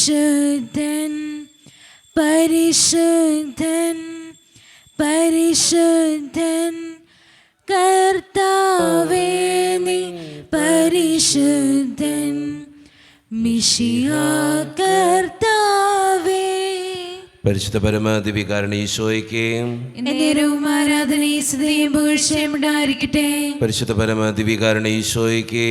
പരിശുദ്ധൻ പരിശുദ്ധൻ പരിശുദ്ധൻ കർത്താവേ നീ പരിശുദ്ധൻ മിശിഹാ കർത്താവേ. പരിശുദ്ധ പരമാദിവികാരണ ഈശോയ്ക്ക് ആരാധനയും സ്തുതിയും പുകഴ്ചയും ഉണ്ടായിരിക്കട്ടെ. പരിശുദ്ധ പരമാദിവികാരണ ഈശോയ്ക്ക്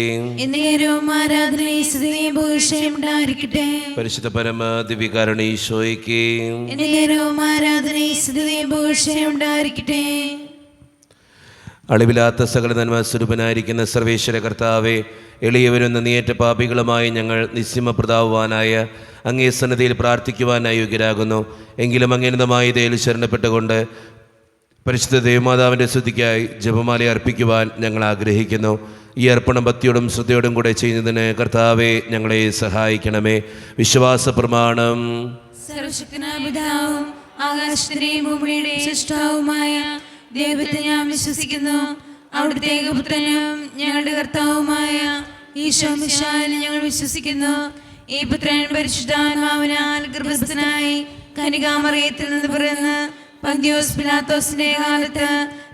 ആരാധനയും സ്തുതിയും പുകഴ്ചയും ഉണ്ടായിരിക്കട്ടെ. പരിശുദ്ധ പരമാദിവികാരണ ഈശോയ്ക്ക് ആരാധനയും സ്തുതിയും പുകഴ്ചയും ഉണ്ടായിരിക്കട്ടെ. അളിവിലാത്ത സകല നന്മ സ്വരൂപനായിരിക്കുന്ന സർവേശ്വര കർത്താവെ, എളിയവരും നന്ദിയേറ്റ പാപികളുമായി ഞങ്ങൾ നിസ്യമപ്രതാവുവാനായ അങ്ങേ സന്നിധിയിൽ പ്രാർത്ഥിക്കുവാനായി യോഗ്യരാകുന്നു. എങ്കിലും അങ്ങേനതമായി ദയയിൽ ശരണപ്പെട്ടുകൊണ്ട് പരിശുദ്ധ ദേവമാതാവിൻ്റെ സ്തുതിക്കായി ജപമാല അർപ്പിക്കുവാൻ ഞങ്ങൾ ആഗ്രഹിക്കുന്നു. ഈ അർപ്പണം ഭക്തിയോടും ശ്രദ്ധയോടും കൂടെ ചെയ്യുന്നതിന് കർത്താവെ ഞങ്ങളെ സഹായിക്കണമേ. വിശ്വാസ പ്രമാണം. സർവശക്തനായ പിതാവും ആകാശത്തിന്റെയും ഭൂമിയുടെയും സൃഷ്ടാവുമായ ദൈവത്തെ ഞാൻ വിശ്വസിക്കുന്നു. അവിടുത്തെ ഏകപുത്രനും ഞങ്ങളുടെ കർത്താവുമായ ഈശോ മിശിഹായിൽ ഞങ്ങൾ വിശ്വസിക്കുന്നു. ഈ പുത്രൻ പരിശുദ്ധാത്മാവിനാൽ ഗർഭസ്ഥനായി കന്യകാമറിയത്തിൽ നിന്ന് പിറന്ന് പന്തിയോസ് പിലാത്തോസിന്റെ കാലത്ത്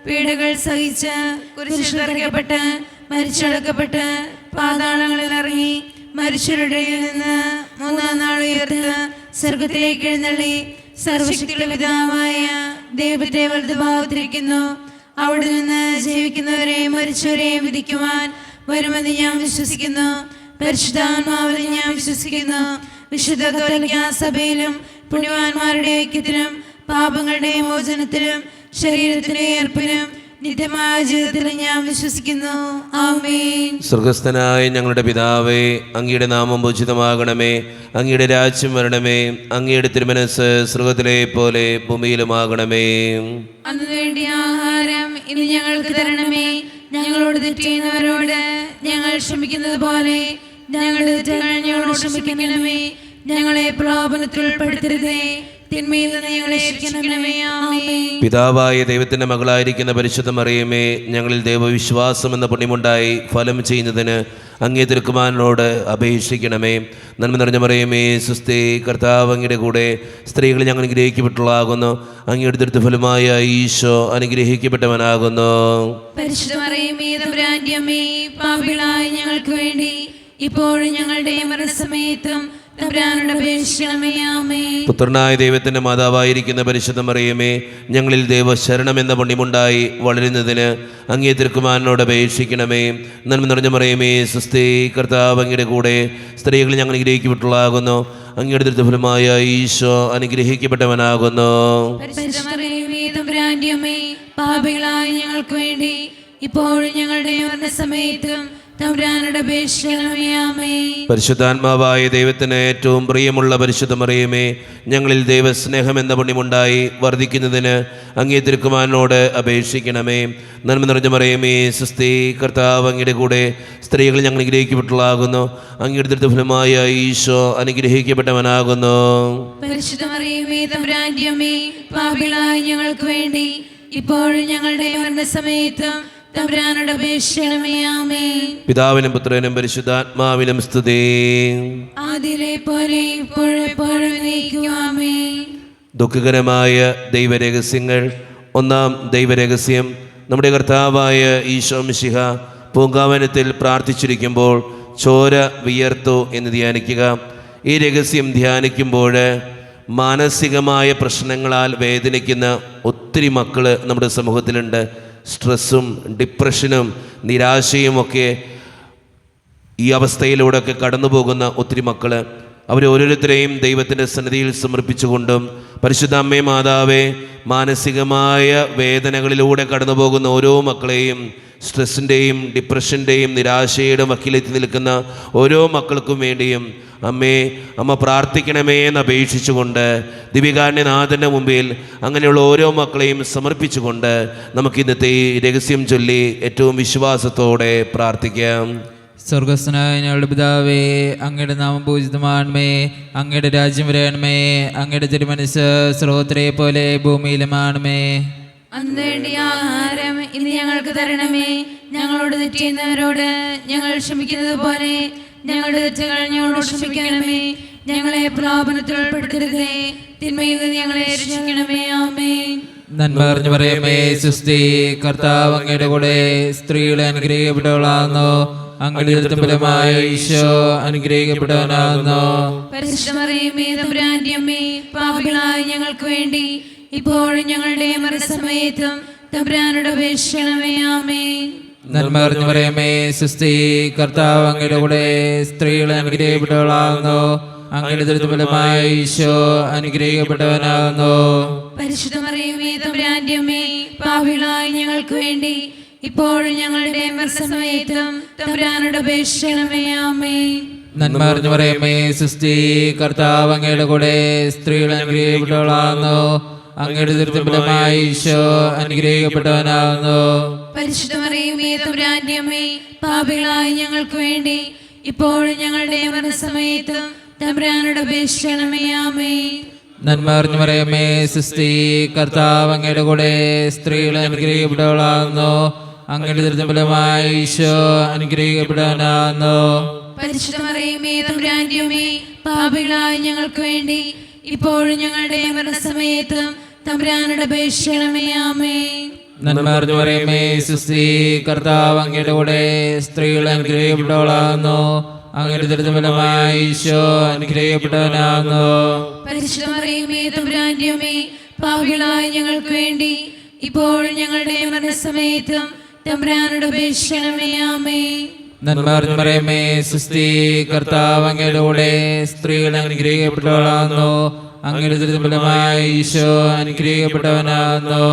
പീഡകൾ സഹിച്ച് കുരിശിൽ തറയ്ക്കപ്പെട്ട് മരിച്ചടക്കപ്പെട്ട് പാതാളങ്ങളിൽ ഇറങ്ങി മരിച്ചവരുടെ നിന്ന് മൂന്നാം നാൾ ഉയർത്ത് സ്വർഗത്തിലേക്ക് എഴുന്നള്ളി സർവശക്തിയുടെ പിതാവായ ദൈവത്തെ വലതുഭാഗത്തിരിക്കുന്നു. അവിടെ നിന്ന് ജീവിക്കുന്നവരെയും മരിച്ചവരെയും വിധിക്കുവാൻ വരുമെന്ന് ഞാൻ വിശ്വസിക്കുന്നു. പരിശുദ്ധാത്മാവിൽ ഞാൻ വിശ്വസിക്കുന്നു. വിശുദ്ധ കത്തോലിക്കാ സഭയിലും പുണ്യവാന്മാരുടെ ഐക്യത്തിലും പാപങ്ങളുടെ മോചനത്തിലും ശരീരത്തിന്റെ ഏർപ്പിലും നിത്യമായ ജീവിതത്തിൽ ഞാൻ വിശ്വസിക്കുന്നു. ആമേൻ. സ്വർഗസ്ഥനായ ഞങ്ങളുടെ പിതാവേ, അങ്ങയുടെ നാമം പൂജിതമാകണമേ. അങ്ങയുടെ രാജ്യം വരണമേ. അങ്ങയുടെ തിരുമനസ്സ് സ്വർഗത്തിലെ പോലെ ഭൂമിയിലുമാകണമേ. അന്നു വേണ്ടിയ ആഹാരം ഇന്ന് ഞങ്ങൾക്ക് തരണമേ. ഞങ്ങളോട് തെറ്റ് ചെയ്യുന്നവരോട് ഞങ്ങൾ ക്ഷമിക്കുന്നത് പോലെ ഞങ്ങളുടെ തെറ്റുകൾ ഞങ്ങളോട് ക്ഷമിക്കണമേ. ഞങ്ങളെ പ്രലോഭനത്തിൽ ഉൾപ്പെടുത്തരുതേ, തിന്മയിൽ നിന്ന് ഞങ്ങളെ രക്ഷിക്കണമേ. ആമേൻ. പിതാവായ ദൈവത്തിന്റെ മകളായിരിക്കുന്ന പരിശുദ്ധ മറിയമേ, ഞങ്ങളിൽ ദൈവവിശ്വാസം എന്ന പുണ്യമുണ്ടായി ഫലം ചെയ്യുന്നതിന് അങ്ങേ തിരുക്കുമാരനോട് അപേക്ഷിക്കണമേ. നന്മ നിറഞ്ഞ മറിയമേ, സുസ്ഥി, കർത്താവ് അങ്ങയുടെ കൂടെ സ്ത്രീകൾ ഞങ്ങൾ അനുഗ്രഹിക്കപ്പെട്ടുള്ളതാകുന്നു. അങ്ങയുടെ ദുരിതഫലമായ ഈശോ അനുഗ്രഹിക്കപ്പെട്ടവനാകുന്നു. പരിശുദ്ധ മറിയമേ, തമ്പുരാന്റെ അമ്മേ, പാപികളായ ഞങ്ങൾക്ക് വേണ്ടി ഇപ്പോഴും ഞങ്ങളുടെ മരണസമയത്തും തമ്പുരാനോട് അപേക്ഷിക്കണമേ. ആമേൻ. പുത്രനായ ദൈവത്തിന്റെ മാതാവായിരിക്കുന്ന പരിശുദ്ധ മറിയമേ, ഞങ്ങളിൽ ദൈവശരണം എന്ന പുണ്യമുണ്ടായി വളരുന്നതിന് അങ്ങേ തിരുക്കുമാരനോട് അപേക്ഷിക്കണമേ. നന്മ നിറഞ്ഞ മറിയമേ, സുസ്ഥി, കർത്താവ് അങ്ങയുടെ കൂടെ സ്ത്രീകൾ ഞങ്ങൾ അനുഗ്രഹിക്കപ്പെട്ടുള്ളതാകുന്നു. അങ്ങയുടെ ദുരിതഫലമായ ഈശോ അനുഗ്രഹിക്കപ്പെട്ടവനാകുന്നു. പരിശുദ്ധ മറിയമേ, തമ്പുരാന്റെ അമ്മേ, പാപികളായ ഞങ്ങൾക്ക് വേണ്ടി ഇപ്പോഴും ഞങ്ങളുടെ മരണസമയത്തും തമ്പുരാനോട് അപേക്ഷിക്കണമേ. ആമേൻ. പരിശുദ്ധാത്മാവായ ദൈവത്തിന് ഏറ്റവും പ്രിയമുള്ള പരിശുദ്ധ മറിയമേ, ഞങ്ങളിൽ ദൈവസ്നേഹം എന്ന പുണ്യമുണ്ടായി വർദ്ധിക്കുന്നതിന് അങ്ങേ തിരുക്കുമാരനോട് അപേക്ഷിക്കണമേ. നന്മ നിറഞ്ഞ മറിയമേ, സുസ്ഥി, കർത്താവ് അങ്ങയുടെ കൂടെ സ്ത്രീകൾ ഞങ്ങൾ അനുഗ്രഹിക്കപ്പെട്ടുള്ളതാകുന്നു. അങ്ങയുടെ ദുരിതഫലമായ ഈശോ അനുഗ്രഹിക്കപ്പെട്ടവനാകുന്നു. പരിശുദ്ധ മറിയമേ, തമ്പുരാന്റെ അമ്മേ, പാപികളായ ഞങ്ങൾക്ക് വേണ്ടി ഇപ്പോഴും ഞങ്ങളുടെ മരണസമയത്തും തമ്പുരാനോട് അപേക്ഷിക്കണമേ. ആമേൻ. പിതാവിനും പുത്രനും പരിശുദ്ധാത്മാവിനും സ്തുതി. ആദിയിലെ പോലെ ഇപ്പോഴെപ്പോഴും എന്നേക്കും. ആമേൻ. ദുഃഖകരമായ ദൈവരഹസ്യങ്ങൾ. ഒന്നാം ദൈവരഹസ്യം, നമ്മുടെ കർത്താവായ ഈശോ മിശിഹ പൂങ്കാവനത്തിൽ പ്രാർത്ഥിച്ചിരിക്കുമ്പോൾ ചോര വിയർത്തു എന്ന് ധ്യാനിക്കുക. ഈ രഹസ്യം ധ്യാനിക്കുമ്പോൾ മാനസികമായ പ്രശ്നങ്ങളാൽ വേദനിക്കുന്ന ഒത്തിരി മക്കൾ നമ്മുടെ സമൂഹത്തിലുണ്ട്. സ്ട്രെസ്സും ഡിപ്രഷനും നിരാശയും ഒക്കെ ഈ അവസ്ഥയിലൂടെയൊക്കെ കടന്നു പോകുന്ന ഒത്തിരി മക്കൾ, അവരോരോരുത്തരെയും ദൈവത്തിൻ്റെ സന്നിധിയിൽ സമർപ്പിച്ചുകൊണ്ടും പരിശുദ്ധ അമ്മേ മാതാവേ, മാനസികമായ വേദനകളിലൂടെ കടന്നു പോകുന്ന ഓരോ മക്കളെയും, സ്ട്രെസ്സിൻ്റെയും ഡിപ്രഷൻ്റെയും നിരാശയുടെയും വക്കിലെത്തി നിൽക്കുന്ന ഓരോ മക്കൾക്കും വേണ്ടിയും അമ്മ പ്രാർത്ഥിക്കണമേ എന്ന് അപേക്ഷിച്ചുകൊണ്ട് ദിവ്യകാരുണ്യനാഥൻ്റെ മുമ്പിൽ അങ്ങനെയുള്ള ഓരോ മക്കളെയും സമർപ്പിച്ചുകൊണ്ട് നമുക്ക് ഇന്നത്തെ ഈ രഹസ്യം ചൊല്ലി ഏറ്റവും വിശ്വാസത്തോടെ പ്രാർത്ഥിക്കാം. സ്വർഗസ്ഥനായ ഞങ്ങളുടെ പിതാവേ, അങ്ങയുടെ നാമം പൂജിതമാണമേ. അങ്ങയുടെ രാജ്യം വരണമേ. അങ്ങയുടെ തിരുമനസ്സ് സ്രോതരെ പോലെ ഭൂമിയിലുമാണമേ. അന്ന് വേണ്ടിയ ആഹാരം ഇന്ന് ഞങ്ങൾക്ക് തരണമേ. ഞങ്ങളോട് തെറ്റ് ചെയ്യുന്നവരോട് ഞങ്ങൾ ക്ഷമിക്കുന്നത് പോലെ ഞങ്ങളുടെ തെറ്റുകൾ ഞങ്ങളോട് ക്ഷമിക്കണമേ. ഞങ്ങളെ പ്രലോഭനത്തിൽ ഉൾപ്പെടുത്തരുതേ, തിന്മയിൽ നിന്ന് ഞങ്ങളെ രക്ഷിക്കണമേ. ആമേൻ. നന്മ നിറഞ്ഞ മറിയമേ, സ്വസ്തി, കർത്താവ് അങ്ങയുടെ കൂടെ, സ്ത്രീകളെ അനുഗ്രഹിക്കപ്പെട്ടവളാകുന്നു. അങ്ങയുടെ ഉദരത്തിൻ ഫലമായ ഈശോ അനുഗ്രഹിക്കപ്പെട്ടവനാകുന്നു. പരിശുദ്ധ മറിയമേ, തമ്പുരാന്റെ അമ്മേ, പാപികളായ ഞങ്ങൾക്ക് വേണ്ടി ഇപ്പോഴും ഞങ്ങളുടെ മരണസമയത്തും തമ്പുരാനോട് അപേക്ഷിക്കണമേ. ആമേൻ. നന്മ നിറഞ്ഞ മറിയമേ, സ്വസ്തി, കർത്താവ് അങ്ങയുടെ കൂടെ, സ്ത്രീകളെ അനുഗ്രഹിക്കപ്പെട്ടവളാകുന്നു. അങ്ങയുടെ ഉദരത്തിൻ ഫലമായ ഈശോ അനുഗ്രഹിക്കപ്പെട്ടവനാകുന്നു. പരിശുദ്ധ മറിയമേ, തമ്പുരാന്റെ അമ്മേ, പാപികളായ ഞങ്ങൾക്ക് വേണ്ടി ഇപ്പോഴും ഞങ്ങളുടെ മരണസമയത്തും തമ്പുരാനോട് അപേക്ഷിക്കണമേ. ആമേൻ. നന്മ നിറഞ്ഞ മറിയമേ, സ്വസ്തി, കർത്താവ് അങ്ങയുടെ കൂടെ, സ്ത്രീകളെ അനുഗ്രഹിക്കപ്പെട്ടവളാകുന്നു. അങ്ങയുടെ ഉദരത്തിൻ ഫലമായ ഈശോ അനുഗ്രഹിക്കപ്പെട്ടവനാകുന്നു. പരിശുദ്ധ മറിയമേ, തമ്പുരാന്റെ അമ്മേ, പാപികളായ ഞങ്ങൾക്ക് വേണ്ടി ഇപ്പോഴും ഞങ്ങളുടെ മരണസമയത്തും തമ്പുരാനോട് അപേക്ഷിക്കണമേ. ആമേൻ. നന്മ നിറഞ്ഞ മറിയമേ, സ്വസ്തി, കർത്താവ് അങ്ങയുടെ കൂടെ, സ്ത്രീകളെ അനുഗ്രഹിക്കപ്പെട്ടവളാകുന്നു. അങ്ങയുടെ ഉദരത്തിൻ ഫലമായ ഈശോ അനുഗ്രഹിക്കപ്പെട്ടവനാകുന്നു. പരിശുദ്ധ മറിയമേ, തമ്പുരാന്റെ അമ്മേ, പാപികളായ ഞങ്ങൾക്ക് വേണ്ടി ഇപ്പോഴും ഞങ്ങളുടെ മരണസമയത്തും തമ്പുരാനോട് അപേക്ഷിക്കണമേ. ആമേൻ. നന്മ നിറഞ്ഞ മറിയമേ, സ്വസ്തി, കർത്താവ് അങ്ങയുടെ കൂടെ, സ്ത്രീകളെ അനുഗ്രഹിക്കപ്പെട്ടവളാകുന്നു. അങ്ങയുടെ ഉദരത്തിൻ ഫലമായ ഈശോ അനുഗ്രഹിക്കപ്പെട്ടവനാകുന്നു. പരിശുദ്ധ മറിയമേ, തമ്പുരാന്റെ അമ്മേ, പാപികളായ ഞങ്ങൾക്ക് വേണ്ടി ഇപ്പോഴും ഞങ്ങളുടെ മരണസമയത്തും തമ്പുരാനോട് അപേക്ഷിക്കണമേ. ആമേൻ. നന്മ നിറഞ്ഞ മറിയമേ, സ്വസ്തി, കർത്താവ് അങ്ങയുടെ കൂടെ, സ്ത്രീകളെ അനുഗ്രഹിക്കപ്പെട്ടവളാകുന്നു. അങ്ങയുടെ ഉദരത്തിൻ ഫലമായ ഈശോ അനുഗ്രഹിക്കപ്പെട്ടവനാകുന്നു.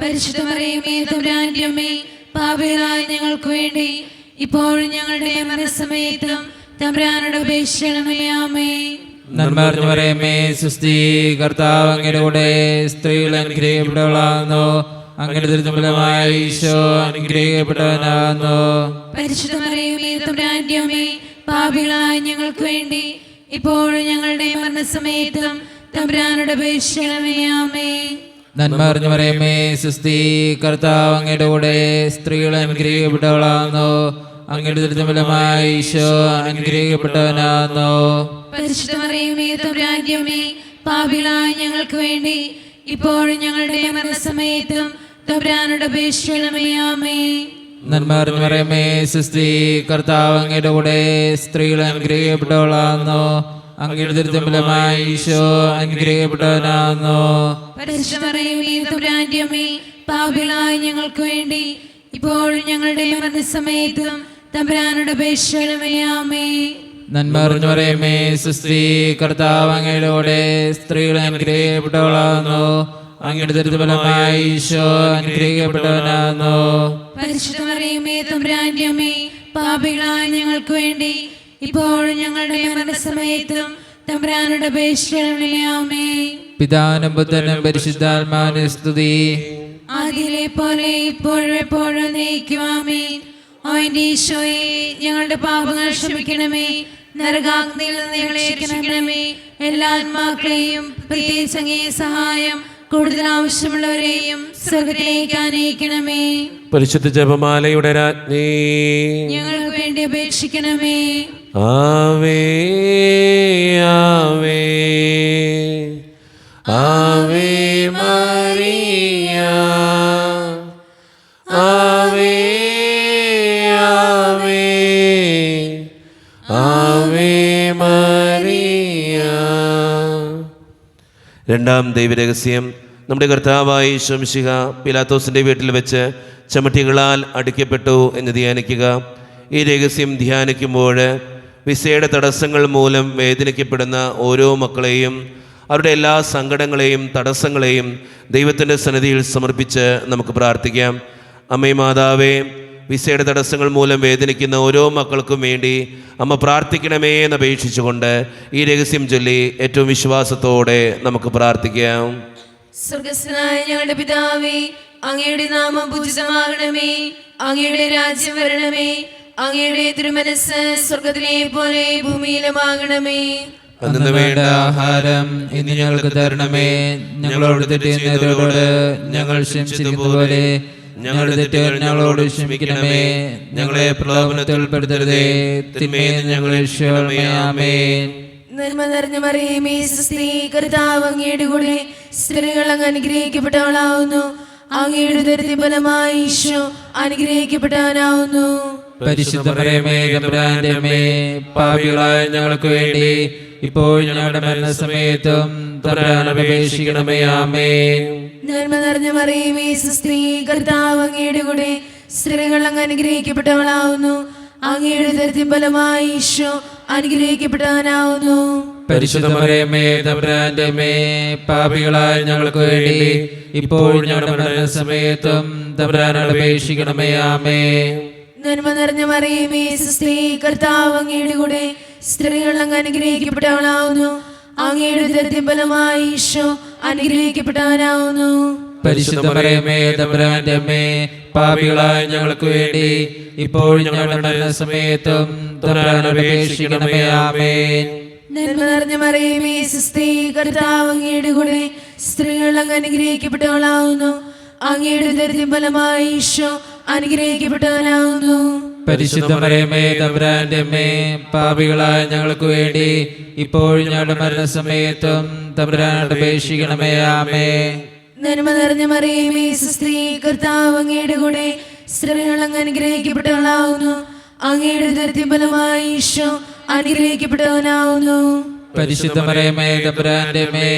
പരിശുദ്ധ മറിയമേ, തമ്പുരാന്റെ അമ്മേ, പാപികളായ ഞങ്ങൾക്ക് വേണ്ടി ഇപ്പോഴും ഞങ്ങളുടെ മരണസമയത്തും തമ്പുരാനോട് അപേക്ഷിക്കണമേ. ആമേൻ. നന്മ നിറഞ്ഞ മറിയമേ, സ്വസ്തി, കർത്താവ് അങ്ങയുടെ കൂടെ, സ്ത്രീകളെ അനുഗ്രഹിക്കപ്പെട്ടവളാകുന്നു. അങ്ങയുടെ ഉദരത്തിൻ ഫലമായ ഈശോ അനുഗ്രഹിക്കപ്പെട്ടവനാകുന്നു. പരിശുദ്ധ മറിയമേ, തമ്പുരാന്റെ അമ്മേ, പാപികളായ ഞങ്ങൾക്ക് വേണ്ടി ഇപ്പോഴും ഞങ്ങളുടെ മരണസമയത്തും തമ്പുരാനോട് അപേക്ഷിക്കണമേ. ആമേൻ. നന്മ നിറഞ്ഞ മറിയമേ, സ്വസ്തി, കർത്താവ് അങ്ങയുടെ കൂടെ, സ്ത്രീകളെ അനുഗ്രഹിക്കപ്പെട്ടവളാകുന്നു. അങ്ങയുടെ ഉദരത്തിൻ ഫലമായ ഈശോ അനുഗ്രഹിക്കപ്പെട്ടവനാകുന്നു. പരിശുദ്ധ മറിയമേ, തമ്പുരാന്റെ അമ്മേ, പാപികളായ ഞങ്ങൾക്ക് വേണ്ടി ഇപ്പോഴും ഞങ്ങളുടെ മരണസമയത്തും തമ്പുരാനോട് അപേക്ഷിക്കണമേ. ആമേൻ. നന്മ നിറഞ്ഞ മറിയമേ, സ്വസ്തി, കർത്താവ് അങ്ങയുടെ കൂടെ, സ്ത്രീകളെ അനുഗ്രഹിക്കപ്പെട്ടവളാകുന്നു. അങ്ങയുടെ ഉദരത്തിൻ ഫലമായ ഈശോ അനുഗ്രഹിക്കപ്പെട്ടവനാകുന്നു. പരിശുദ്ധ മറിയമേ, തമ്പുരാന്റെ അമ്മേ, പാപികളായ ഞങ്ങൾക്ക് വേണ്ടി ഇപ്പോഴും ഞങ്ങളുടെ മരണസമയത്തും തമ്പുരാനോട് അപേക്ഷിക്കണമേ. ആമേൻ. നന്മ നിറഞ്ഞ മറിയമേ, സ്വസ്തി, കർത്താവ് അങ്ങയുടെ കൂടെ, സ്ത്രീകളെ അനുഗ്രഹിക്കപ്പെട്ടവളാകുന്നു. അങ്ങയുടെ ഉദരത്തിൻ ഫലമായ ഈശോ അനുഗ്രഹിക്കപ്പെട്ടവനാകുന്നു. പരിശുദ്ധ മറിയമേ, തമ്പുരാന്റെ അമ്മേ, പാപികളായ ഞങ്ങൾക്ക് വേണ്ടി ഇപ്പോഴും ഞങ്ങളുടെ മരണസമയത്തും തമ്പുരാനോട് അപേക്ഷിക്കണമേ. ആമേൻ. പിതാവിനും പുത്രനും പരിശുദ്ധാത്മാവിനും സ്തുതി. ആദിയിലെ പോലെ ഇപ്പോഴും എപ്പോഴും എന്നേക്കും. ആമേൻ. ഓ എന്റെ ഈശോയെ, ഞങ്ങളുടെ പാപങ്ങൾ ക്ഷമിക്കണമേ, നരകാഗ്നിയിൽ നിന്ന് ഞങ്ങളെ രക്ഷിക്കണമേ. എല്ലാ ആത്മാക്കളെയും പ്രത്യേകിച്ച് അങ്ങേ സഹായം കൂടുതൽ ആവശ്യമുള്ളവരെയും സ്വർഗ്ഗത്തിലേക്ക് ആനയിക്കണമേ. പരിശുദ്ധ ജപമാലയുടെ രാജ്ഞി, ഞങ്ങൾക്ക് വേണ്ടി അപേക്ഷിക്കണമേ. ആവേ ആവേ ആവേ മറിയ, ആവേ ആവേ ആവേ മറിയ. രണ്ടാം ദൈവരഹസ്യം, നമ്മുടെ കർത്താവായ യേശു മിശിഹ പിലാത്തോസിൻ്റെ വീട്ടിൽ വെച്ച് ചമട്ടികളാൽ അടിക്കപ്പെട്ടു എന്ന് ധ്യാനിക്കുക. ഈ രഹസ്യം ധ്യാനിക്കുമ്പോൾ വിസയുടെ തടസ്സങ്ങൾ മൂലം വേദനിക്കപ്പെടുന്ന ഓരോ മക്കളെയും അവരുടെ എല്ലാ സങ്കടങ്ങളെയും തടസ്സങ്ങളെയും ദൈവത്തിൻ്റെ സന്നിധിയിൽ സമർപ്പിച്ച് നമുക്ക് പ്രാർത്ഥിക്കാം. അമ്മേ മാതാവേ, വിസയുടെ തടസ്സങ്ങൾ മൂലം വേദനിക്കുന്ന ഓരോ മക്കൾക്കും വേണ്ടി അമ്മ പ്രാർത്ഥിക്കണമേ എന്നപേക്ഷിച്ചുകൊണ്ട് ഈ രഹസ്യം ചൊല്ലി ഏറ്റവും വിശ്വാസത്തോടെ നമുക്ക് പ്രാർത്ഥിക്കാം. സ്വർഗ്ഗസ്ഥനായ ഞങ്ങളുടെ പിതാവേ, അങ്ങയുടെ നാമം പൂജിതമാകണമേ. അങ്ങയുടെ രാജ്യം വരണമേ. അങ്ങയുടെ തിരുമനസ്സ് സ്വർഗ്ഗത്തിലെ പോലെ ഭൂമിയിലുമാകണമേ. അന്ന് വേണ്ട ആഹാരം ഇന്ന് ഞങ്ങൾക്ക് തരണമേ. ഞങ്ങളോട് തെറ്റിയുന്നവരോട് ഞങ്ങൾ ക്ഷമിച്ചതുപോലെ ഞങ്ങളുടെ തെറ്റുകൾ ഞങ്ങളോട് ക്ഷമിക്കണമേ. ഞങ്ങളെ പ്രലോഭനത്തിൽ ഉൾപ്പെടുത്തരുതേ, തിന്മയിൽ നിന്ന് ഞങ്ങളെ രക്ഷിക്കണമേ. ആമേൻ. നന്മ നിറഞ്ഞ മറിയമേ സ്വസ്തി, കർത്താവ് അങ്ങയുടെ കൂടെ സ്ത്രീകൾ അങ്ങ് അനുഗ്രഹിക്കപ്പെട്ടവളാവുന്നു. അങ്ങയുടെ ഉദരത്തിൻ ഫലമായി ഈശോ അനുഗ്രഹിക്കപ്പെട്ടവനാവുന്നു. പരിശുദ്ധ മറിയമേ തമ്പുരാന്റെ അമ്മേ, പാപികളായ ഞങ്ങൾക്ക് വേണ്ടി ഇപ്പോൾ ഞങ്ങളുടെ മരണസമയത്തും തമ്പുരാൻ അപേക്ഷിക്കണമേ. ആമേൻ. നന്മ നിറഞ്ഞ മറിയമേ സ്വസ്തി, കർത്താവ് അങ്ങയുടെ കൂടെ സ്ത്രീകൾ അങ്ങ് അനുഗ്രഹിക്കപ്പെട്ടവളാവുന്നു. അങ്ങയുടെ ഉദരത്തിൻ ഫലമായി ഈശോ അനുഗ്രഹിക്കപ്പെട്ടവനാവുന്നു. പരിശുദ്ധ മറിയമേ തമ്പുരാന്റെ അമ്മേ, പാപികളായ ഞങ്ങൾക്ക് വേണ്ടി ഇപ്പോൾ ഞങ്ങളുടെ മരണസമയത്തും തമ്പുരാൻ അപേക്ഷിക്കണമേ. ആമേൻ. നന്മ നിറഞ്ഞ മറിയമേ സ്വസ്തി, കർത്താവ് അങ്ങയുടെ കൂടെ സ്ത്രീകൾ അങ്ങ് അനുഗ്രഹിക്കപ്പെട്ടവളാവുന്നു. അങ്ങയുടെ ഉദരത്തിൻ ഫലമായി ഈശോ അനുഗ്രഹിക്കപ്പെട്ടവനാവുന്നു. പരിശുദ്ധ മറിയമേ തമ്പുരാന്റെ അമ്മേ, പാപികളായ ഞങ്ങൾക്ക് വേണ്ടി ഇപ്പോൾ ഞങ്ങളുടെ മരണസമയത്തും തമ്പുരാൻ അപേക്ഷിക്കണമേ. ആമേൻ. നന്മ നിറഞ്ഞ മറിയമേ സ്വസ്തി, കർത്താവ് അങ്ങയുടെ കൂടെ സ്ത്രീകൾ അങ്ങ് അനുഗ്രഹിക്കപ്പെട്ടവളാവുന്നു. അങ്ങയുടെ ഉദരത്തിൻ ഫലമായി ഈശോ അനുഗ്രഹിക്കപ്പെട്ടവനാവുന്നു. പരിശുദ്ധ മറിയമേ തമ്പുരാന്റെ അമ്മേ, പാപികളായ ഞങ്ങൾക്ക് വേണ്ടി ഇപ്പോൾ ഞങ്ങളുടെ മരണസമയത്തും തമ്പുരാൻ അപേക്ഷിക്കണമേ. ആമേൻ. നന്മ നിറഞ്ഞ മറിയമേ സ്വസ്തി, കർത്താവ് അങ്ങയുടെ കൂടെ സ്ത്രീകൾ അങ്ങ് അനുഗ്രഹിക്കപ്പെട്ടവളാവുന്നു. അങ്ങയുടെ ഉദരത്തിൻ ഫലമായി ഈശോ അനുഗ്രഹിക്കപ്പെട്ടവനാവുന്നു. പരിശുദ്ധ മറിയമേ തമ്പുരാന്റെ അമ്മേ,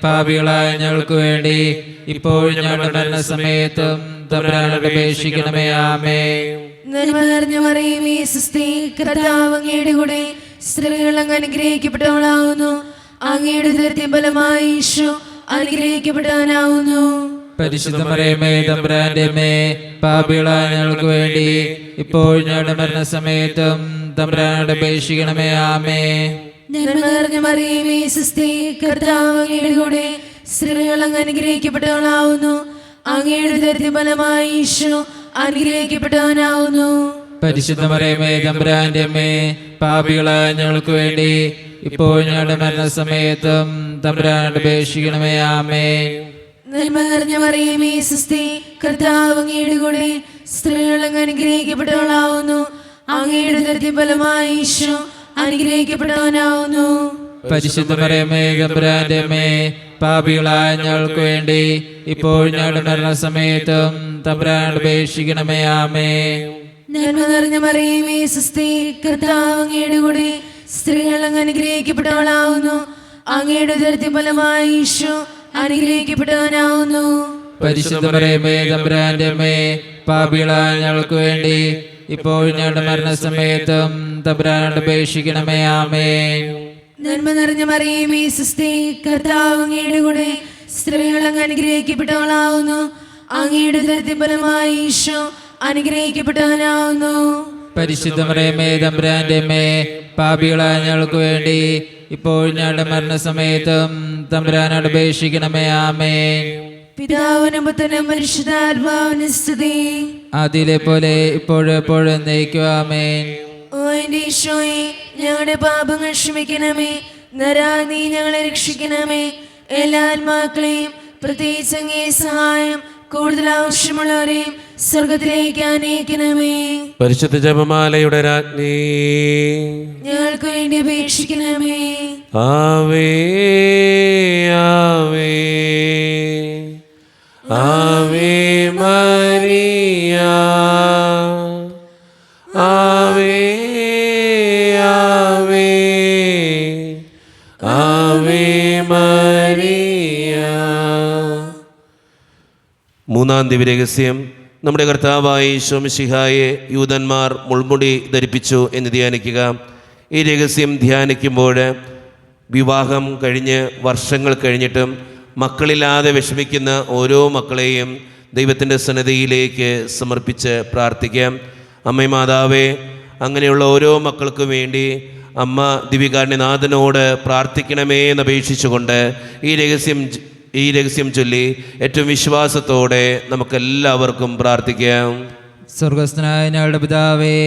പാപികളായ ഞങ്ങൾക്ക് വേണ്ടി ഇപ്പോൾ ഞങ്ങളുടെ മരണസമയത്തും തമ്പുരാൻ അപേക്ഷിക്കണമേ. ആമേൻ. നന്മ നിറഞ്ഞ മറിയമേ സ്വസ്തി, കർത്താവ് അങ്ങയുടെ കൂടെ സ്ത്രീകൾ അങ്ങ് അനുഗ്രഹിക്കപ്പെട്ടവളാവുന്നു. അങ്ങയുടെ ഉദരത്തിൻ ഫലമായി ഈശോ അനുഗ്രഹിക്കപ്പെട്ടവനാവുന്നു. പരിശുദ്ധ മറിയമേ തമ്പുരാന്റെ അമ്മേ, പാപികളായ ഞങ്ങൾക്ക് വേണ്ടി ഇപ്പോൾ ഞങ്ങളുടെ മരണസമയത്തും തമ്പുരാൻ അപേക്ഷിക്കണമേ. ആമേൻ. നന്മ നിറഞ്ഞ മറിയമേ സ്വസ്തി, കർത്താവ് അങ്ങയുടെ കൂടെ സ്ത്രീകൾ അങ്ങ് അനുഗ്രഹിക്കപ്പെട്ടവളാവുന്നു. അങ്ങയുടെ ഉദരത്തിൻ ഫലമായി ഈശോ അനുഗ്രഹിക്കപ്പെട്ടവനാവുന്നു. പരിശുദ്ധ മറിയമേ തമ്പുരാന്റെ അമ്മേ, പാപികളായ ഞങ്ങൾക്ക് വേണ്ടി ഇപ്പോൾ ഞങ്ങളുടെ മരണസമയത്തും തമ്പുരാൻ അപേക്ഷിക്കണമേ. ആമേൻ. നന്മ നിറഞ്ഞ മറിയമേ സ്വസ്തി, കർത്താവ് അങ്ങയുടെ കൂടെ സ്ത്രീകൾ അങ്ങ് അനുഗ്രഹിക്കപ്പെട്ടവളാവുന്നു. അങ്ങയുടെ ഉദരത്തിൻ ഫലമായി ഈശോ അനുഗ്രഹിക്കപ്പെട്ടവനാവുന്നു. പരിശുദ്ധ മറിയമേ തമ്പുരാന്റെ അമ്മേ, പാപികളായ ഞങ്ങൾക്ക് വേണ്ടി ഇപ്പോൾ ഞങ്ങളുടെ മരണസമയത്തും തമ്പുരാൻ അപേക്ഷിക്കണമേ. ആമേൻ. നന്മ നിറഞ്ഞ മറിയമേ സ്വസ്തി, കർത്താവ് അങ്ങയുടെ കൂടെ സ്ത്രീകൾ അങ്ങ് അനുഗ്രഹിക്കപ്പെട്ടവളാവുന്നു. അങ്ങയുടെ ഉദരത്തിൻ ഫലമായി ഈശോ അനുഗ്രഹിക്കപ്പെട്ടവനാവുന്നു. പരിശുദ്ധ മറിയമേ തമ്പുരാന്റെ അമ്മേ, പാപികളായ ഞങ്ങൾക്ക് വേണ്ടി ഇപ്പോൾ ഞങ്ങളുടെ മരണസമയത്തും തമ്പുരാൻ അപേക്ഷിക്കണമേ. ആമേൻ. നന്മ നിറഞ്ഞ മറിയമേ സ്വസ്തി, കർത്താവ് അങ്ങയുടെ കൂടെ സ്ത്രീകൾ അങ്ങ് അനുഗ്രഹിക്കപ്പെട്ടവളാവുന്നു. അങ്ങയുടെ ഉദരത്തിൻ ഫലമായി ഈശോ അനുഗ്രഹിക്കപ്പെട്ടവനാവുന്നു. പരിശുദ്ധ മറിയമേ തമ്പുരാന്റെ അമ്മേ, പാപികളായ ഞങ്ങൾക്ക് വേണ്ടി ഇപ്പോൾ ഞങ്ങളുടെ മരണസമയത്തും തമ്പുരാൻ അപേക്ഷിക്കണമേ. ആമേൻ. പിതാവിനും പുത്രനും പരിശുദ്ധാത്മാവിനും സ്തുതി. അതിലെ പോലെ ഇപ്പോഴെപ്പോഴും എന്നേക്കും. ആമേൻ. ഓ എന്റെ ഈശോയെ, ഞങ്ങളുടെ പാപങ്ങൾ ക്ഷമിക്കണമേ. നരാ നീ ഞങ്ങളെ രക്ഷിക്കണമേ. എല്ലാ ആത്മാക്കളെയും പ്രത്യേകിച്ച് അങ്ങേ സഹായം കൂടുതൽ ആവശ്യമുള്ളവരെയും സ്വർഗത്തിലേക്ക് അനയിക്കണമേ. പരിശുദ്ധ ജപമാലയുടെ രാജ്ഞി, ഞങ്ങൾക്ക് വേണ്ടി അപേക്ഷിക്കണമേ. ആവേ ആവേ ആവേ മരിയ, ആവേ ആവേ ആവേ മരിയ. മൂന്നാം ദിവ്യരഹസ്യം, നമ്മുടെ കർത്താവായ ഈശോ മിശിഹായെ യൂദന്മാർ മുൾമുടി ധരിപ്പിച്ചു എന്ന് ധ്യാനിക്കുക. ഈ രഹസ്യം ധ്യാനിക്കുമ്പോൾ വിവാഹം കഴിഞ്ഞ് വർഷങ്ങൾ കഴിഞ്ഞിട്ടും മക്കളില്ലാതെ വിഷമിക്കുന്ന ഓരോ മക്കളെയും ദൈവത്തിൻ്റെ സന്നിധിയിലേക്ക് സമർപ്പിച്ച് പ്രാർത്ഥിക്കാം. അമ്മേ മാതാവേ, അങ്ങനെയുള്ള ഓരോ മക്കൾക്കും വേണ്ടി അമ്മ ദിവികാരുണ്യനാഥനോട് പ്രാർത്ഥിക്കണമേ എന്നപേക്ഷിച്ചുകൊണ്ട് ഈ രഹസ്യം ചൊല്ലി ഏറ്റവും വിശ്വാസത്തോടെ നമുക്കെല്ലാവർക്കും പ്രാർത്ഥിക്കാം. സ്വർഗസ്ഥനായ ഞങ്ങളുടെ പിതാവേ,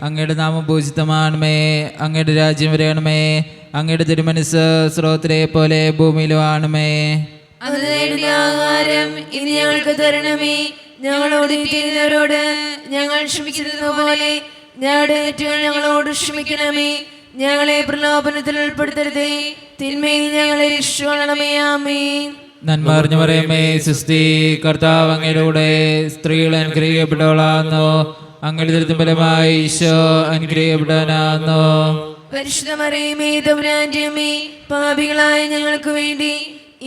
അങ്ങയുടെ നാമം പൂജിതമാണമേ. അങ്ങയുടെ രാജ്യം വരണമേ. അങ്ങയുടെ തിരുമനസ്സ് സ്രോതത്തിലെ പോലെ ഭൂമിയിലും ആണമേ. അന്ന് വേണ്ട ആഹാരം ഇനി ഞങ്ങൾക്ക് തരണമേ. ഞങ്ങളോട് ചെയ്യുന്നവരോട് ഞങ്ങൾ ക്ഷമിക്കുന്നത് പോലെ ഞങ്ങളുടെ തെറ്റുകൾ ഞങ്ങളോട് ക്ഷമിക്കണമേ. ഞങ്ങളെ പ്രലോഭനത്തിൽ ഉൾപ്പെടുത്തരുതേ. തിന്മയിൽ ഞങ്ങളെ രക്ഷിക്കണമേ. ആമേൻ. നന്മ അറിഞ്ഞു പറയുമേ സുസ്തി, കർത്താവ് അങ്ങയുടെ കൂടെ സ്ത്രീകൾ അനുഗ്രഹിക്കപ്പെട്ടവളാകുന്നു. അങ്ങയുടെ ദുരിതം ഫലമായി ഈശോ അനുഗ്രഹിക്കപ്പെട്ടവനാകുന്നു. പരിശുദ്ധ മറിയമേ തമ്പുരാന്റെ അമ്മേ, പാപികളായ ഞങ്ങൾക്ക് വേണ്ടി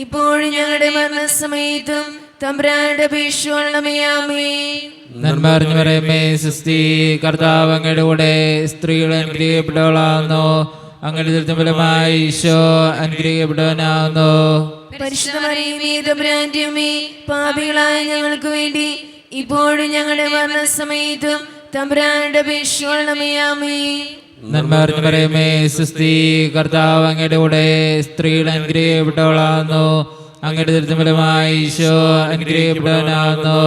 ഇപ്പോഴും ഞങ്ങളുടെ മരണസമയത്തും തമ്പുരാന്റെ അപേക്ഷിക്കണമേ. ആമേൻ. നന്മ അറിഞ്ഞു പറയുമേ സുസ്തി, കർത്താവ് അങ്ങയുടെ കൂടെ സ്ത്രീകൾ അനുഗ്രഹിക്കപ്പെട്ടവളാകുന്നു. അങ്ങയുടെ ദുരിതം ഫലമായി ഈശോ അനുഗ്രഹിക്കപ്പെട്ടവനാകുന്നു. പരിശുദ്ധ മറിയമേ തമ്പുരാന്റെ അമ്മേ, പാപികളായ ഞങ്ങൾക്ക് വേണ്ടി ഇപ്പോഴും ഞങ്ങളുടെ മരണസമയത്തും തമ്പുരാന്റെ അപേക്ഷിക്കണമേ. ആമേൻ. നന്മ അറിഞ്ഞു പറയുമേ സുസ്തി, കർത്താവ് അങ്ങയുടെ കൂടെ സ്ത്രീകൾ അനുഗ്രഹിക്കപ്പെട്ടവളാകുന്നു. അങ്ങയുടെ ദുരിതം ഫലമായി ഈശോ അനുഗ്രഹിക്കപ്പെട്ടവനാകുന്നു.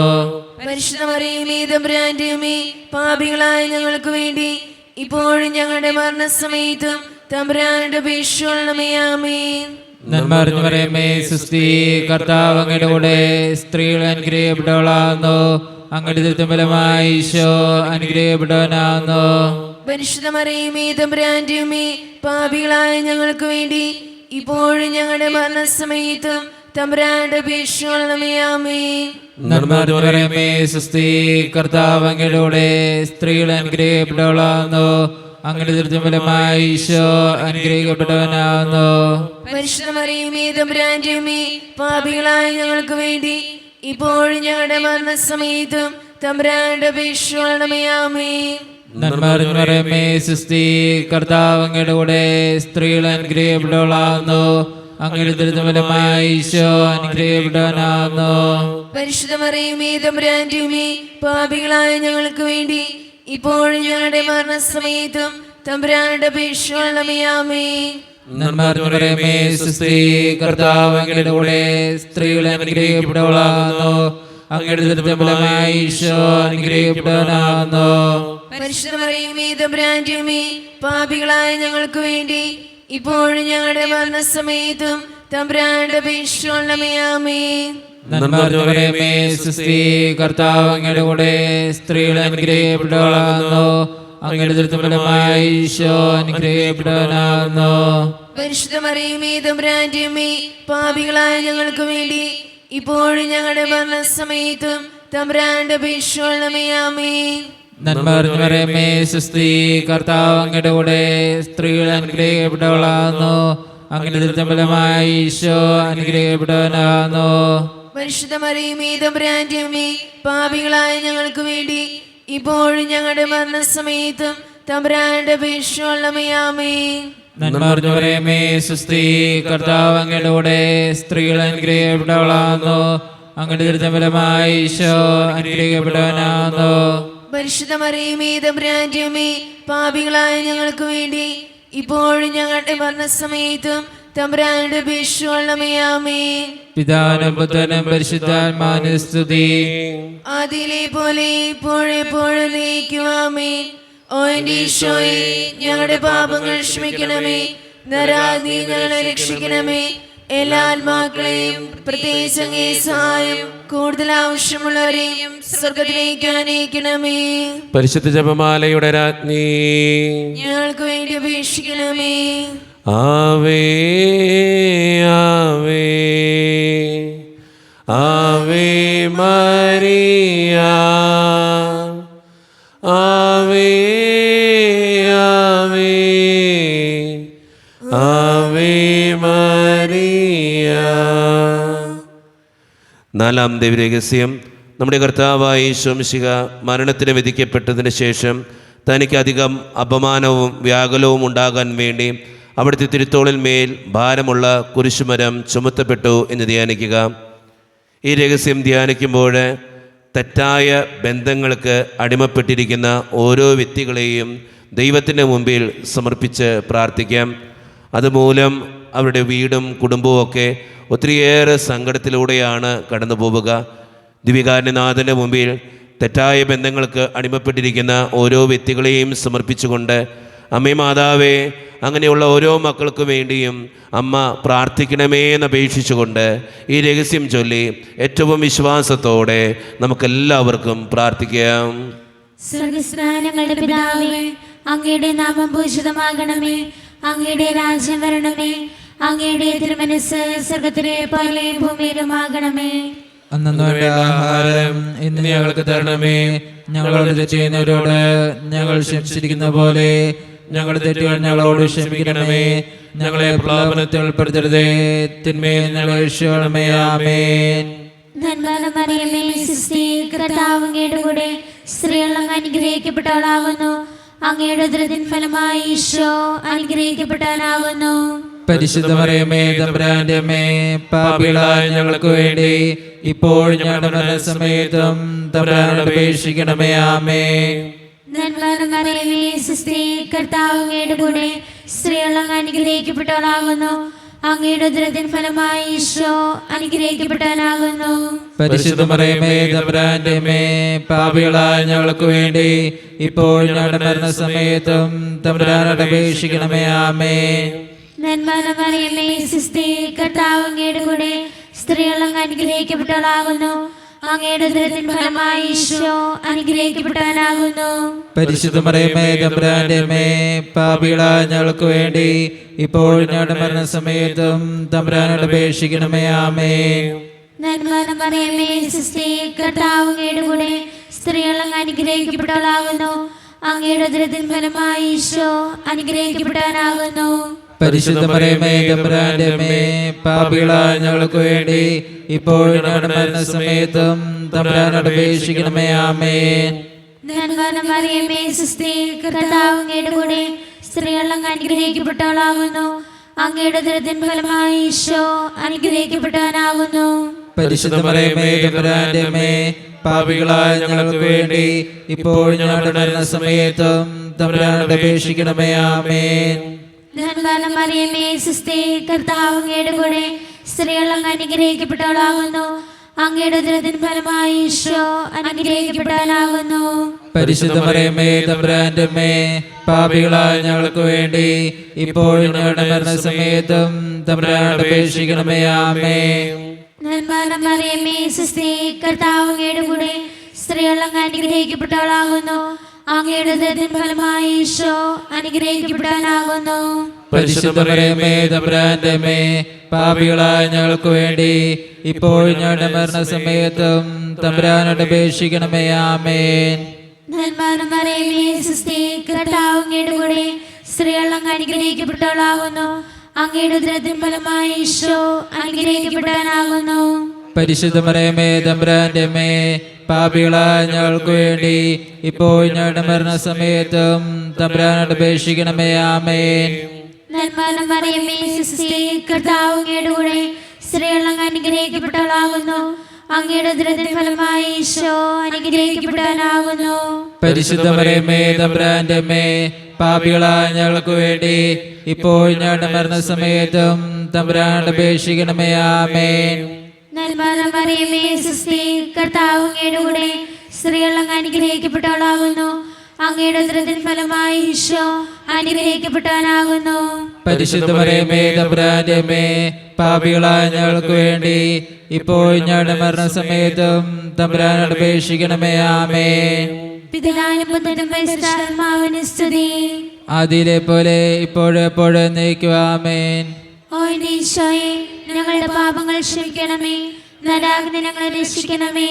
പരിശുദ്ധ മറിയമേ തമ്പുരാന്റെ അമ്മേ, പാപികളായ ഞങ്ങൾക്ക് വേണ്ടി ഇപ്പോഴും ഞങ്ങളുടെ മരണസമയത്തും തമ്പുരാന്റെ അപേക്ഷിക്കണമേ. ആമേൻ. നന്മ അറിഞ്ഞു പറയുമേ സുസ്തി, കർത്താവ് അങ്ങയുടെ കൂടെ സ്ത്രീകൾ അനുഗ്രഹിക്കപ്പെട്ടവളാകുന്നു. അങ്ങയുടെ ദുരിതം ഫലമായി ഈശോ അനുഗ്രഹിക്കപ്പെട്ടവനാകുന്നു. പരിശുദ്ധ മറിയമേ തമ്പുരാന്റെ അമ്മേ, പാപികളായ ഞങ്ങൾക്ക് വേണ്ടി ഇപ്പോഴും ഞങ്ങളുടെ മരണസമയത്തും തമ്പുരാന്റെ അപേക്ഷിക്കണമേ. ആമേൻ. നന്മ അറിഞ്ഞു പറയുമേ സുസ്തി, കർത്താവ് അങ്ങയുടെ കൂടെ സ്ത്രീകൾ അനുഗ്രഹിക്കപ്പെട്ടവളാകുന്നു. അങ്ങയുടെ ദുരിതം ഫലമായി ഈശോ അനുഗ്രഹിക്കപ്പെട്ടവനാകുന്നു. പരിശുദ്ധ മറിയമേ തമ്പുരാന്റെ അമ്മേ, പാപികളായ ഞങ്ങൾക്ക് വേണ്ടി ഇപ്പോഴും ഞങ്ങളുടെ മരണസമയത്തും തമ്പുരാന്റെ അപേക്ഷിക്കണമേ. ആമേൻ. നന്മ അറിഞ്ഞു പറയുമേ സുസ്തി, കർത്താവ് അങ്ങയുടെ കൂടെ സ്ത്രീകൾ അനുഗ്രഹിക്കപ്പെട്ടവളാകുന്നു. അങ്ങയുടെ ദുരിതം ഫലമായി ഈശോ അനുഗ്രഹിക്കപ്പെട്ടവനാകുന്നു. പരിശുദ്ധ മറിയമേ തമ്പുരാന്റെ അമ്മേ, പാപികളായ ഞങ്ങൾക്ക് വേണ്ടി ഇപ്പോഴും ഞങ്ങളുടെ മരണസമയത്തും തമ്പുരാന്റെ അപേക്ഷിക്കണമേ. ആമേൻ. നന്മ അറിഞ്ഞു പറയുമേ സുസ്തി, കർത്താവ് അങ്ങയുടെ കൂടെ സ്ത്രീകൾ അനുഗ്രഹിക്കപ്പെട്ടവളാകുന്നു. അങ്ങയുടെ ദുരിതം ഫലമായി ഈശോ അനുഗ്രഹിക്കപ്പെട്ടവനാകുന്നു. പരിശുദ്ധ മറിയമേ തമ്പുരാന്റെ അമ്മേ, പാപികളായ ഞങ്ങൾക്ക് വേണ്ടി ഇപ്പോഴും ഞങ്ങളുടെ മരണസമയത്തും തമ്പുരാന്റെ അപേക്ഷിക്കണമേ. ആമേൻ. നന്മ അറിഞ്ഞു പറയുമേ സുസ്തി, കർത്താവ് അങ്ങയുടെ കൂടെ സ്ത്രീകൾ അനുഗ്രഹിക്കപ്പെട്ടവളാകുന്നു. അങ്ങയുടെ ദുരിതം ഫലമായി ഈശോ അനുഗ്രഹിക്കപ്പെട്ടവനാകുന്നു. പരിശുദ്ധ മറിയമേ തമ്പുരാന്റെ അമ്മേ, പാപികളായ ഞങ്ങൾക്ക് വേണ്ടി ഇപ്പോഴും ഞങ്ങളുടെ മരണസമയത്തും തമ്പുരാന്റെ അപേക്ഷിക്കണമേ. ആമേൻ. നന്മ അറിഞ്ഞു പറയുമേ സുസ്തി, കർത്താവ് അങ്ങയുടെ കൂടെ സ്ത്രീകൾ അനുഗ്രഹിക്കപ്പെട്ടവളാകുന്നു. അങ്ങയുടെ ദുരിതം ഫലമായി ഈശോ അനുഗ്രഹിക്കപ്പെട്ടവനാകുന്നു. പരിശുദ്ധ മറിയമേ തമ്പുരാന്റെ അമ്മേ, പാപികളായ ഞങ്ങൾക്ക് വേണ്ടി ഇപ്പോഴും ഞങ്ങളുടെ മരണസമയത്തും തമ്പുരാന്റെ അപേക്ഷിക്കണമേ. ആമേൻ. നന്മ അറിഞ്ഞു പറയുമേ സുസ്തി, കർത്താവ് അങ്ങയുടെ കൂടെ സ്ത്രീകൾ അനുഗ്രഹിക്കപ്പെട്ടവളാകുന്നു. അങ്ങയുടെ ദുരിതം ഫലമായി ഈശോ അനുഗ്രഹിക്കപ്പെട്ടവനാകുന്നു. പരിശുദ്ധ മറിയമേ തമ്പുരാന്റെ അമ്മേ, പാപികളായ ഞങ്ങൾക്ക് വേണ്ടി ഇപ്പോഴും ഞങ്ങളുടെ മരണസമയത്തും തമ്പുരാന്റെ അപേക്ഷിക്കണമേ. ആമേൻ. പിതാവിനും പുത്രനും പരിശുദ്ധാത്മാവിനും സ്തുതി. ആദിയിലെ പോലെ ഇപ്പോഴെപ്പോഴും നീക്കും. ആമേൻ. ഓ എന്റെ ഈശോയെ, ഞങ്ങളുടെ പാപങ്ങൾ ക്ഷമിക്കണമേ. നരാഗ്നി ഞങ്ങളെ രക്ഷിക്കണമേ. എല്ലാ ആത്മാക്കളെയും പ്രത്യേകിച്ച് അങ്ങേ സഹായം കൂടുതൽ ആവശ്യമുള്ളവരെയും സ്വർഗത്തിലേക്ക് അനയിക്കണമേ. പരിശുദ്ധ ജപമാലയുടെ രാജ്ഞി, ഞങ്ങൾക്ക് വേണ്ടി അപേക്ഷിക്കണമേ. ആവേ ആവേ ആവേ മരിയ, ആവേ ആവേ ആവേ മരിയ. നാലാം ദൈവരഹസ്യം, നമ്മുടെ കർത്താവായ യേശു മിശിഹ മരണത്തിന് വിധിക്കപ്പെട്ടതിന് ശേഷം തനിക്ക് അധികം അപമാനവും വ്യാകുലവും ഉണ്ടാകാൻ വേണ്ടി അവിടുത്തെ തിരുത്തോളിൽ മേൽ ഭാരമുള്ള കുരിശുമരം ചുമത്തപ്പെട്ടു എന്ന് ധ്യാനിക്കുക. ഈ രഹസ്യം ധ്യാനിക്കുമ്പോൾ തെറ്റായ ബന്ധങ്ങൾക്ക് അടിമപ്പെട്ടിരിക്കുന്ന ഓരോ വ്യക്തികളെയും ദൈവത്തിൻ്റെ മുമ്പിൽ സമർപ്പിച്ച് പ്രാർത്ഥിക്കാം. അതുമൂലം അവരുടെ വീടും കുടുംബവും ഒക്കെ ഒത്തിരിയേറെ സങ്കടത്തിലൂടെയാണ് കടന്നു പോവുക. ദിവ്യകാരുണ്യനാഥൻ്റെ മുമ്പിൽ തെറ്റായ ബന്ധങ്ങൾക്ക് അടിമപ്പെട്ടിരിക്കുന്ന ഓരോ വ്യക്തികളെയും സമർപ്പിച്ചുകൊണ്ട്, അമ്മേ മാതാവേ, അങ്ങനെയുള്ള ഓരോ മക്കൾക്ക് വേണ്ടിയും അമ്മ പ്രാർത്ഥിക്കണമേ എന്നപേക്ഷിച്ചുകൊണ്ട് ഈ രഹസ്യം ചൊല്ലി ഏറ്റവും വിശ്വാസത്തോടെ നമുക്കെല്ലാവർക്കും പ്രാർത്ഥിക്കാം. സ്വർഗസ്നാനങ്ങളുടെ പിതാവേ, അങ്ങയുടെ നാമം പൂജിതമാകണമേ. അങ്ങയുടെ രാജ്യം വരണമേ. അങ്ങയുടെ തിരുമനസ്സ് സ്വർഗ്ഗത്തിലെ പോലെ ഭൂമിയിലുമാകണമേ. അന്നു വേണ്ട ആഹാരം ഇന്ന് ഞങ്ങൾക്ക് തരണമേ. ഞങ്ങളോട് തെറ്റ് ചെയ്യുന്നവരോട് ഞങ്ങൾ ക്ഷമിച്ചിരിക്കുന്ന പോലെ ഞങ്ങളുടെ തെറ്റുകൾ ഞങ്ങളോട് ക്ഷമിക്കണമേ. ഞങ്ങളെ പ്രലോഭനത്തിൽ ഉൾപ്പെടുത്തരുതേ, തിന്മയിൽ ഞങ്ങളെ രക്ഷിക്കണമേ. ആമേൻ. നന്മ മറിയമേ, സുസ്തി, കർത്താവ് അങ്ങയുടെ കൂടെ സ്ത്രീകൾ അങ്ങ് അനുഗ്രഹിക്കപ്പെട്ടവളാകുന്നു. അങ്ങയുടെ ഉദരത്തിൻ ഫലമായി ഈശോ അനുഗ്രഹിക്കപ്പെട്ടവനാകുന്നു. പരിശുദ്ധ മറിയമേ, തമ്പുരാന്റെ അമ്മേ, പാപികളായ ഞങ്ങൾക്ക് വേണ്ടി ഇപ്പോൾ ഞങ്ങളുടെ മരണസമയത്തും തമ്പുരാനോട് അപേക്ഷിക്കണമേ. ആമേൻ. നന്മ മറിയമേ, സുസ്തി, കർത്താവ് അങ്ങയുടെ കൂടെ സ്ത്രീകൾ അങ്ങ് അനുഗ്രഹിക്കപ്പെട്ടവളാകുന്നു. അങ്ങയുടെ ഉദരത്തിൻ ഫലമായി ഈശോ അനുഗ്രഹിക്കപ്പെട്ടവനാകുന്നു. പരിശുദ്ധ മറിയമേ, തമ്പുരാന്റെ അമ്മേ, പാപികളായ ഞങ്ങൾക്ക് വേണ്ടി ഇപ്പോൾ ഞങ്ങളുടെ മരണസമയത്തും തമ്പുരാനോട് അപേക്ഷിക്കണമേ. ആമേൻ. നന്മ മറിയമേ, സുസ്തി, കർത്താവ് അങ്ങയുടെ കൂടെ സ്ത്രീകൾ അങ്ങ് അനുഗ്രഹിക്കപ്പെട്ടവളാകുന്നു. അങ്ങയുടെ ഉദരത്തിൻ ഫലമായി ഈശോ അനുഗ്രഹിക്കപ്പെട്ടവനാകുന്നു. പരിശുദ്ധ മറിയമേ, തമ്പുരാന്റെ അമ്മേ, പാപികളായ ഞങ്ങൾക്ക് വേണ്ടി ഇപ്പോൾ ഞങ്ങളുടെ മരണസമയത്തും തമ്പുരാനോട് അപേക്ഷിക്കണമേ. ആമേൻ. നന്മ മറിയമേ, സുസ്തി, കർത്താവ് അങ്ങയുടെ കൂടെ സ്ത്രീകൾ അങ്ങ് അനുഗ്രഹിക്കപ്പെട്ടവളാകുന്നു. അങ്ങയുടെ ഉദരത്തിൻ ഫലമായി ഈശോ അനുഗ്രഹിക്കപ്പെട്ടവനാകുന്നു. പരിശുദ്ധ മറിയമേ, തമ്പുരാന്റെ അമ്മേ, പാപികളായ ഞങ്ങൾക്ക് വേണ്ടി ഇപ്പോൾ ഞങ്ങളുടെ മരണസമയത്തും തമ്പുരാനോട് അപേക്ഷിക്കണമേ. ആമേൻ. നന്മ മറിയമേ, സുസ്തി, കർത്താവ് അങ്ങയുടെ കൂടെ സ്ത്രീകൾ അങ്ങ് അനുഗ്രഹിക്കപ്പെട്ടവളാകുന്നു. അങ്ങയുടെ ഉദരത്തിൻ ഫലമായി ഈശോ അനുഗ്രഹിക്കപ്പെട്ടവനാകുന്നു. പരിശുദ്ധ മറിയമേ, തമ്പുരാന്റെ അമ്മേ, പാപികളായ ഞങ്ങൾക്ക് വേണ്ടി ഇപ്പോൾ ഞങ്ങളുടെ മരണസമയത്തും തമ്പുരാനോട് അപേക്ഷിക്കണമേ. ആമേൻ. നന്മ മറിയമേ, സുസ്തി, കർത്താവ് അങ്ങയുടെ കൂടെ സ്ത്രീകൾ അങ്ങ് അനുഗ്രഹിക്കപ്പെട്ടവളാകുന്നു. അങ്ങയുടെ ഉദരത്തിൻ ഫലമായി ഈശോ അനുഗ്രഹിക്കപ്പെട്ടവനാകുന്നു. പരിശുദ്ധ മറിയമേ, തമ്പുരാന്റെ അമ്മേ, പാപികളായ ഞങ്ങൾക്ക് വേണ്ടി ഇപ്പോൾ ഞങ്ങളുടെ മരണസമയത്തും തമ്പുരാനോട് അപേക്ഷിക്കണമേ. ആമേൻ. നന്മ മറിയമേ, സുസ്തി, കർത്താവ് അങ്ങയുടെ കൂടെ സ്ത്രീകൾ അങ്ങ് അനുഗ്രഹിക്കപ്പെട്ടവളാകുന്നു. അങ്ങയുടെ ഉദരത്തിൻ ഫലമായി ഈശോ അനുഗ്രഹിക്കപ്പെട്ടവനാകുന്നു. പരിശുദ്ധ മറിയമേ, തമ്പുരാന്റെ അമ്മേ, പാപികളായ ഞങ്ങൾക്ക് വേണ്ടി ഇപ്പോൾ ഞങ്ങളുടെ മരണസമയത്തും തമ്പുരാനോട് അപേക്ഷിക്കണമേ. ആമേൻ. നന്മ മറിയമേ, സുസ്തി, കർത്താവ് അങ്ങയുടെ കൂടെ സ്ത്രീകൾ അങ്ങ് അനുഗ്രഹിക്കപ്പെട്ടവളാകുന്നു. അങ്ങയുടെ ഉദരത്തിൻ ഫലമായി ഈശോ അനുഗ്രഹിക്കപ്പെട്ടവനാകുന്നു. പരിശുദ്ധ മറിയമേ, തമ്പുരാന്റെ അമ്മേ, പാപികളായ ഞങ്ങൾക്ക് വേണ്ടി ഇപ്പോൾ ഞങ്ങളുടെ മരണസമയത്തും തമ്പുരാനോട് അപേക്ഷിക്കണമേ. ആമേൻ. നന്മ മറിയമേ, സുസ്തി, കർത്താവ് അങ്ങയുടെ കൂടെ സ്ത്രീകൾ അങ്ങ് അനുഗ്രഹിക്കപ്പെട്ടവളാകുന്നു. അങ്ങയുടെ ഉദരത്തിൻ ഫലമായി ഈശോ അനുഗ്രഹിക്കപ്പെട്ടവനാകുന്നു. പരിശുദ്ധ മറിയമേ, തമ്പുരാന്റെ അമ്മേ, പാപികളായ ഞങ്ങൾക്ക് വേണ്ടി ഇപ്പോൾ ഞങ്ങളുടെ മരണസമയത്തും തമ്പുരാനോട് അപേക്ഷിക്കണമേ. ആമേൻ. നന്മ മറിയമേ, സുസ്തി, കർത്താവ് അങ്ങയുടെ കൂടെ സ്ത്രീകൾ അങ്ങ് അനുഗ്രഹിക്കപ്പെട്ടവളാകുന്നു. അങ്ങയുടെ ഉദരത്തിൻ ഫലമായി ഈശോ അനുഗ്രഹിക്കപ്പെട്ടവനാകുന്നു. പരിശുദ്ധ മറിയമേ, തമ്പുരാന്റെ അമ്മേ, പാപികളായ ഞങ്ങൾക്ക് വേണ്ടി ഇപ്പോൾ ഞങ്ങളുടെ മരണസമയത്തും തമ്പുരാനോട് അപേക്ഷിക്കണമേ. ആമേൻ. പിതാവിനും പുത്രനും പരിശുദ്ധാത്മാവിനും സ്തുതി. ആദിയിലെ പോലെ ഇപ്പോഴെപ്പോഴും എന്നേക്കും. ആമേൻ. ഓ എന്റെ ഈശോയെ, ഞങ്ങളുടെ പാപങ്ങൾ ക്ഷമിക്കണമേ. നരകാഗ്നി ഞങ്ങളെ രക്ഷിക്കണമേ.